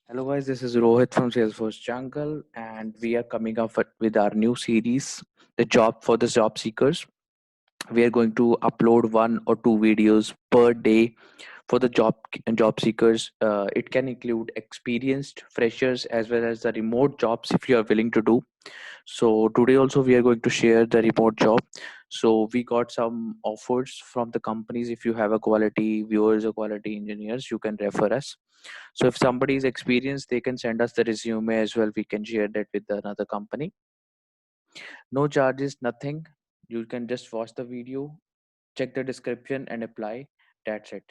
Hello guys, this is Rohit from Salesforce Jungle, and we are coming up with our new series, the job for the job seekers. We are going to upload one or two videos per day for the job seekers. It can include experienced freshers as well as the remote jobs if you are willing to do. So today also we are going to share the remote job. So we got some offers from the companies. If you have a quality viewers or quality engineers, you can refer us. So if somebody is experienced, they can send us the resume as well. We can share that with another company. No charges, nothing. You can just watch the video, check the description and apply. That's it.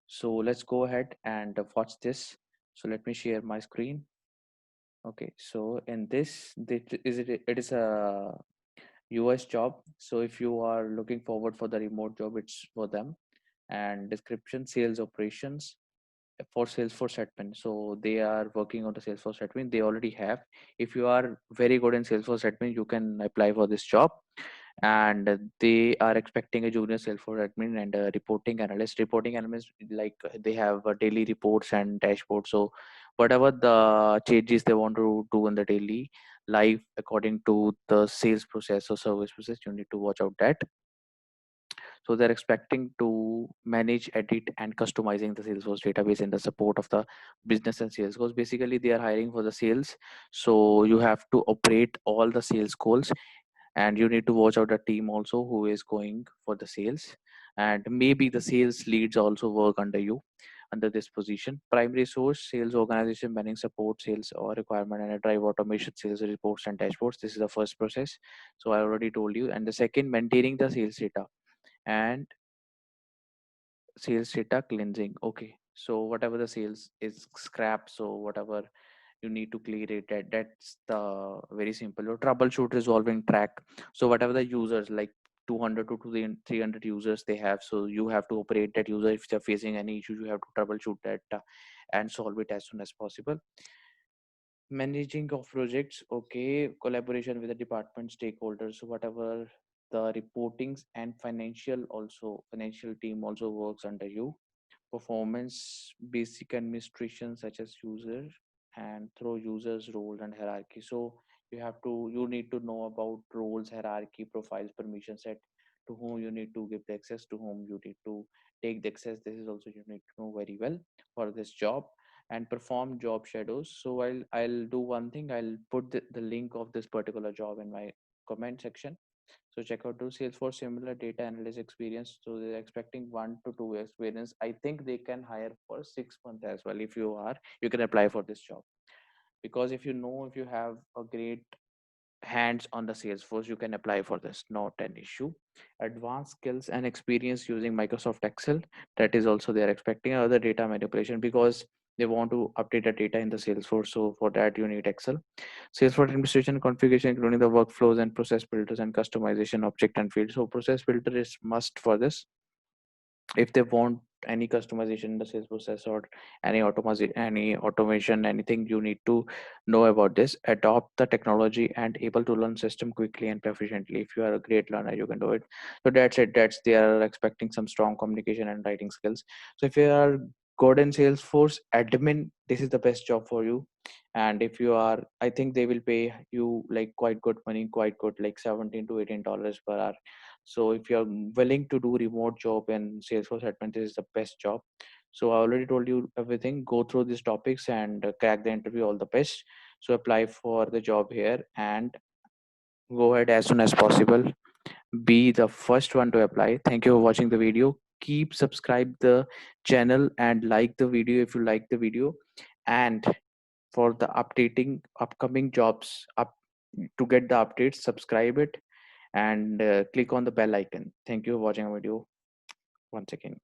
So let's go ahead and watch this. So let me share my screen. Okay, so in it is a US job. So if you are looking forward for the remote job, it's for them. And description, sales operations for Salesforce admin. So they are working on the Salesforce admin. They already have. If you are very good in Salesforce admin, you can apply for this job. And they are expecting a junior Salesforce admin and a reporting analyst. Reporting analyst, like they have daily reports and dashboards. So whatever the changes they want to do in the daily live according to the sales process or service process, you need to watch out that. So they're expecting to manage, edit, and customizing the Salesforce database in the support of the business and sales goals. Basically, they are hiring for the sales. So you have to operate all the sales goals, and you need to watch out the team also who is going for the sales. And maybe the sales leads also work under you under this position. Primary source, sales organization, managing support, sales or requirement, and a drive automation, sales reports and dashboards. This is the first process. So I already told you. And the second, maintaining the sales data and sales data cleansing. Okay, so whatever the sales is scrap, so whatever you need to clear it, that's the very simple or troubleshoot resolving track. So whatever the users like 200 to 300 users they have, so you have to operate that user. If they're facing any issue, you have to troubleshoot that and solve it as soon as possible. Managing of projects, okay, collaboration with the department stakeholders. So whatever the reportings and financial team also works under you. Performance basic administration such as user and through users role and hierarchy. So you need to know about roles, hierarchy, profiles, permission set, to whom you need to give the access, to whom you need to take the access. This is also you need to know very well for this job. And perform job shadows. So I'll do one thing. I'll put the link of this particular job in my comment section. So check out to Salesforce similar data analyst experience. So they're expecting 1 to 2 years experience. I think they can hire for 6 months as well. If you can apply for this job, because if you have a great hands on the Salesforce, you can apply for this. Not an issue. Advanced skills and experience using Microsoft Excel. That is also they're expecting other data manipulation because they want to update the data in the Salesforce. So for that you need Excel. Salesforce administration configuration, including the workflows and process filters and customization object and field. So process filter is must for this. If they want any customization in the sales process or any automation, anything, you need to know about this. Adopt the technology and able to learn system quickly and proficiently. If you are a great learner, you can do it. So that's it. That's They are expecting some strong communication and writing skills. So if you are good in Salesforce admin, this is the best job for you. And if you are, I think they will pay you like quite good money, quite good, like $17 to $18 per hour. So if you're willing to do remote job and Salesforce admin, this is the best job. So I already told you everything. Go through these topics and crack the interview. All the best. So apply for the job here and go ahead as soon as possible. Be the first one to apply. Thank you for watching the video. Keep subscribe the channel and like the video if you like the video. And for the updating upcoming jobs up to get the updates, subscribe it and click on the bell icon. Thank you for watching our video once again.